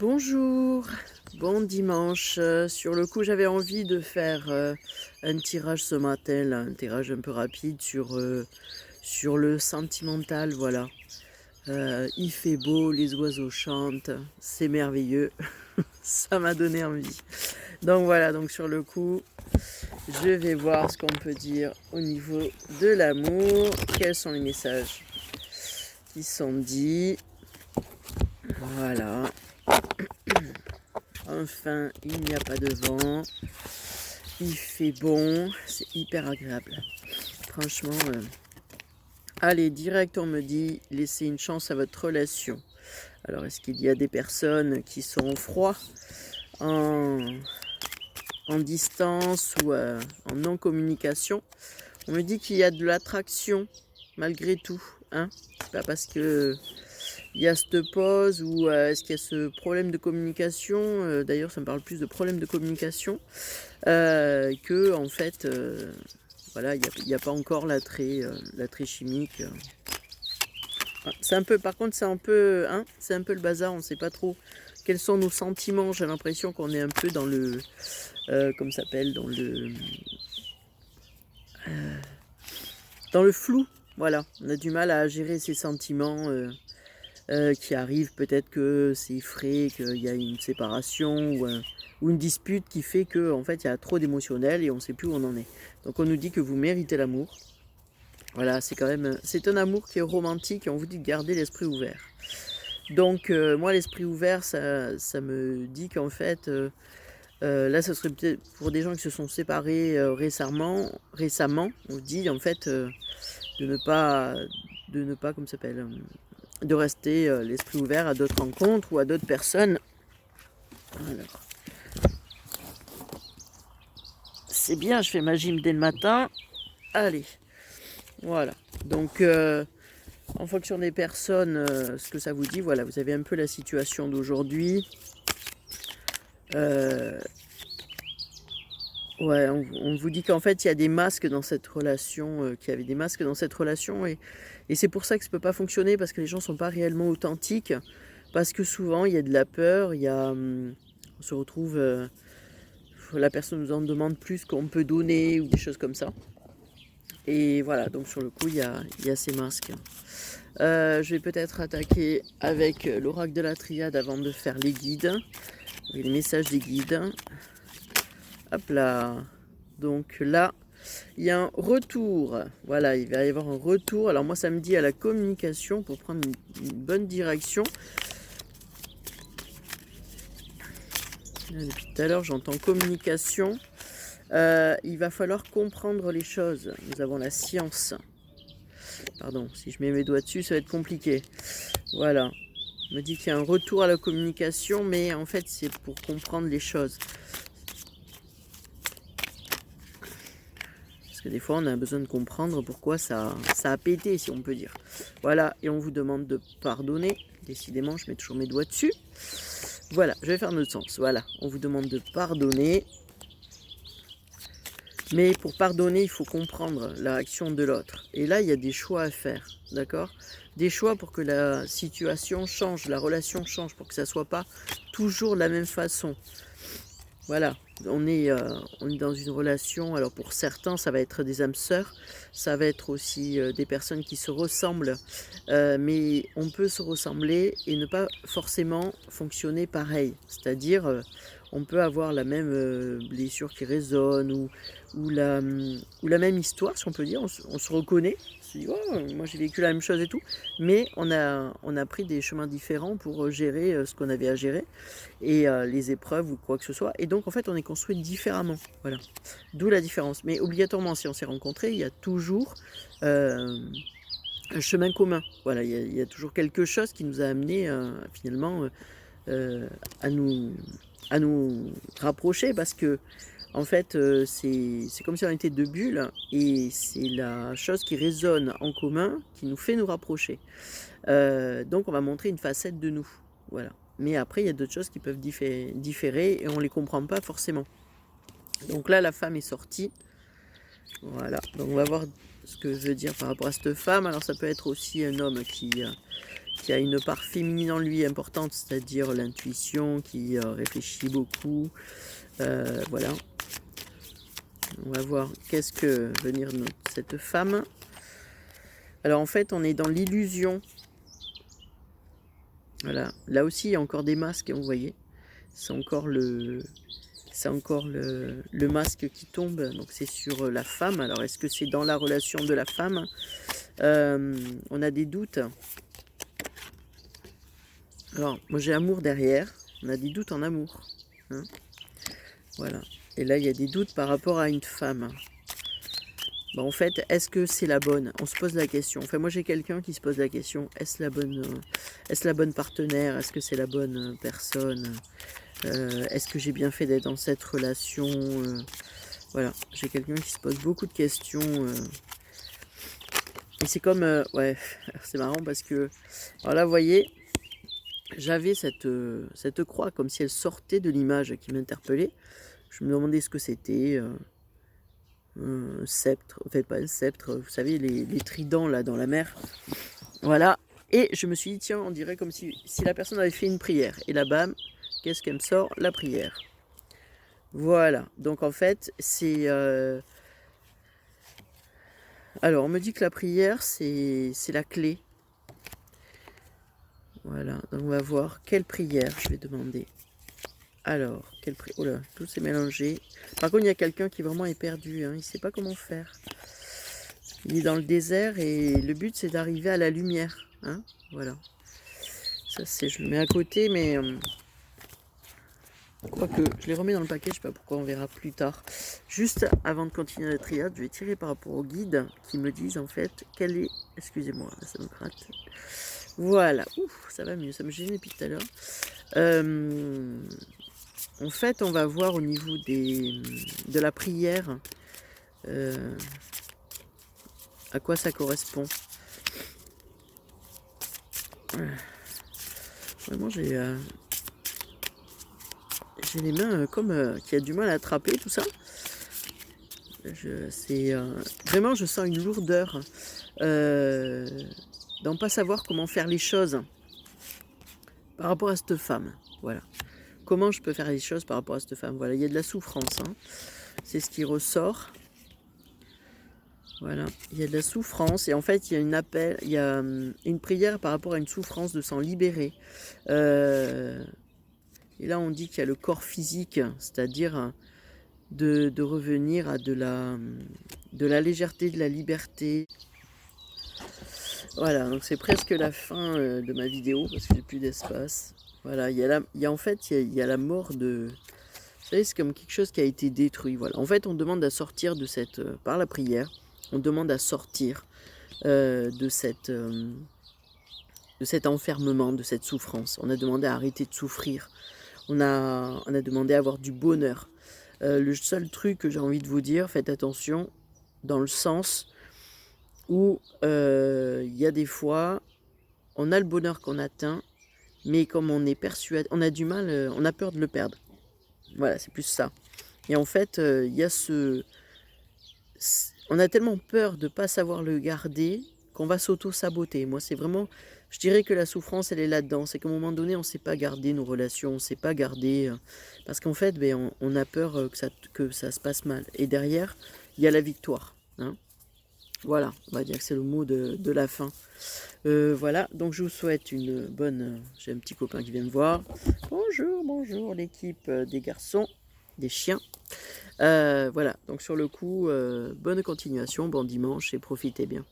Bonjour, bon dimanche. Sur le coup, j'avais envie de faire un tirage ce matin, là, un tirage un peu rapide sur le sentimental, voilà. Il fait beau, les oiseaux chantent, c'est merveilleux, ça m'a donné envie. Donc voilà, donc sur le coup, je vais voir ce qu'on peut dire au niveau de l'amour. Quels sont les messages qui sont dits? Voilà. Enfin, il n'y a pas de vent. Il fait bon. C'est hyper agréable. Franchement, allez, direct, on me dit, laissez une chance à votre relation. Alors, est-ce qu'il y a des personnes qui sont en froid, en, en distance ou en non-communication? On me dit qu'il y a de l'attraction, malgré tout. Hein, c'est pas parce que il y a cette pause ou est-ce qu'il y a ce problème de communication, d'ailleurs ça me parle plus de problème de communication, que en fait, voilà, il y a pas encore l'attrait chimique. Ah, c'est un peu, par contre c'est un peu, hein, c'est un peu le bazar, on ne sait pas trop quels sont nos sentiments. J'ai l'impression qu'on est un peu dans le, comment ça s'appelle, dans le flou. Voilà, on a du mal à gérer ses sentiments. Qui arrive, peut-être que c'est frais, qu'il y a une séparation ou une dispute qui fait que en fait il y a trop d'émotionnel et on ne sait plus où on en est. Donc on nous dit que vous méritez l'amour. Voilà, c'est quand même, c'est un amour qui est romantique et on vous dit de garder l'esprit ouvert. Donc moi l'esprit ouvert, ça me dit qu'en fait, là ça serait peut-être pour des gens qui se sont séparés récemment, on vous dit en fait de ne pas, comment ça s'appelle, de rester l'esprit ouvert à d'autres rencontres ou à d'autres personnes. Alors, c'est bien, je fais ma gym dès le matin. Allez, voilà. Donc, en fonction des personnes, ce que ça vous dit, voilà, vous avez un peu la situation d'aujourd'hui. Ouais, on vous dit qu'en fait, il y a des masques dans cette relation, qu'il y avait des masques dans cette relation, et c'est pour ça que ça ne peut pas fonctionner, parce que les gens ne sont pas réellement authentiques, parce que souvent, il y a de la peur, on se retrouve, la personne nous en demande plus qu'on peut donner, ou des choses comme ça. Et voilà, donc sur le coup, il y a ces masques. Je vais peut-être attaquer avec l'oracle de la triade avant de faire les guides, les messages des guides. Hop là. Donc là, il y a un retour. Voilà, il va y avoir un retour. Alors moi, ça me dit à la communication pour prendre une bonne direction. Depuis tout à l'heure, j'entends communication. Il va falloir comprendre les choses. Nous avons la science. Pardon, si je mets mes doigts dessus, ça va être compliqué. Voilà. On me dit qu'il y a un retour à la communication, mais en fait, c'est pour comprendre les choses. Parce que des fois, on a besoin de comprendre pourquoi ça a pété, si on peut dire. Voilà, et on vous demande de pardonner. Décidément, je mets toujours mes doigts dessus. Voilà, je vais faire dans l'autre sens. Voilà, on vous demande de pardonner. Mais pour pardonner, il faut comprendre la réaction de l'autre. Et là, il y a des choix à faire, d'accord? Des choix pour que la situation change, la relation change, pour que ça ne soit pas toujours de la même façon. Voilà, on est dans une relation, alors pour certains, ça va être des âmes sœurs, ça va être aussi des personnes qui se ressemblent, mais on peut se ressembler et ne pas forcément fonctionner pareil. C'est-à-dire, on peut avoir la même blessure qui résonne ou la même histoire, si on peut dire, on se reconnaît, on se dit, oh, moi j'ai vécu la même chose et tout, mais on a pris des chemins différents pour gérer ce qu'on avait à gérer et les épreuves ou quoi que ce soit. Et donc, en fait, on est construit différemment. Voilà. D'où la différence. Mais obligatoirement, si on s'est rencontrés, il y a toujours un chemin commun. Voilà, il y a toujours quelque chose qui nous a amené finalement à nous rapprocher parce que en fait, c'est comme si on était deux bulles et c'est la chose qui résonne en commun qui nous fait nous rapprocher. Donc on va montrer une facette de nous, voilà. Mais après, il y a d'autres choses qui peuvent différer et on ne les comprend pas forcément. Donc là, la femme est sortie. Voilà, donc on va voir ce que je veux dire par rapport à cette femme. Alors ça peut être aussi un homme qui qui a une part féminine en lui importante, c'est-à-dire l'intuition, qui réfléchit beaucoup. Voilà. On va voir qu'est-ce que venir cette femme. Alors en fait, on est dans l'illusion. Voilà. Là aussi, il y a encore des masques, hein, vous voyez. C'est encore le masque qui tombe. Donc c'est sur la femme. Alors est-ce que c'est dans la relation de la femme? On a des doutes. Alors, moi j'ai amour derrière. On a des doutes en amour. Hein, voilà. Et là, il y a des doutes par rapport à une femme. Bon, en fait, est-ce que c'est la bonne? On se pose la question. Enfin, moi, j'ai quelqu'un qui se pose la question. Est-ce la bonne partenaire? Est-ce que c'est la bonne personne? Est-ce que j'ai bien fait d'être dans cette relation? Voilà, j'ai quelqu'un qui se pose beaucoup de questions. Et c'est comme... ouais, c'est marrant parce que... Alors là, vous voyez, j'avais cette croix comme si elle sortait de l'image qui m'interpellait. Je me demandais ce que c'était. Un sceptre, en fait pas un sceptre, vous savez, les tridents là dans la mer. Voilà. Et je me suis dit, tiens, on dirait comme si la personne avait fait une prière. Et là, bam, qu'est-ce qu'elle me sort? La prière. Voilà. Donc en fait, c'est... Alors, on me dit que la prière, c'est la clé. Voilà. Donc on va voir quelle prière je vais demander. Alors, quelle prière? Oh là, tout s'est mélangé. Par contre, il y a quelqu'un qui vraiment est perdu. Hein. Il ne sait pas comment faire. Il est dans le désert et le but, c'est d'arriver à la lumière. Hein. Voilà. Ça, c'est, je le mets à côté, mais... quoique, je les remets dans le paquet, je sais pas pourquoi, on verra plus tard. Juste avant de continuer la triade, je vais tirer par rapport au guide qui me disent en fait quelle est... Excusez-moi, ça me gratte. Voilà, ouf, ça va mieux, ça me gênait depuis tout à l'heure. En fait, on va voir au niveau de la prière à quoi ça correspond. Vraiment, j'ai les mains comme qui a du mal à attraper tout ça. Vraiment, je sens une lourdeur dans pas savoir comment faire les choses par rapport à cette femme. Voilà. Comment je peux faire les choses par rapport à cette femme? Voilà, il y a de la souffrance. Hein. C'est ce qui ressort. Voilà, il y a de la souffrance et en fait, il y a une prière par rapport à une souffrance de s'en libérer. Et là, on dit qu'il y a le corps physique, c'est-à-dire de revenir à de la légèreté, de la liberté. Voilà, donc c'est presque la fin de ma vidéo parce que j'ai plus d'espace. Voilà, en fait, il y a la mort de... Vous savez, c'est comme quelque chose qui a été détruit. Voilà. En fait, on demande à sortir de cette... par la prière, on demande à sortir de cet enfermement, de cette souffrance. On a demandé à arrêter de souffrir. On a demandé à avoir du bonheur. Le seul truc que j'ai envie de vous dire, faites attention, dans le sens où il y a des fois, on a le bonheur qu'on atteint, mais comme on est persuadé, on a du mal, on a peur de le perdre. Voilà, c'est plus ça. Et en fait, il y a on a tellement peur de ne pas savoir le garder qu'on va s'auto-saboter. Moi, c'est vraiment... Je dirais que la souffrance, elle est là-dedans. C'est qu'à un moment donné, on ne sait pas garder nos relations, on ne sait pas garder... parce qu'en fait, ben, on a peur que ça se passe mal. Et derrière, il y a la victoire. Hein. Voilà, on va dire que c'est le mot de la fin. Voilà, donc je vous souhaite une bonne... J'ai un petit copain qui vient me voir. Bonjour, bonjour l'équipe des garçons, des chiens. Voilà, donc sur le coup, bonne continuation, bon dimanche et profitez bien.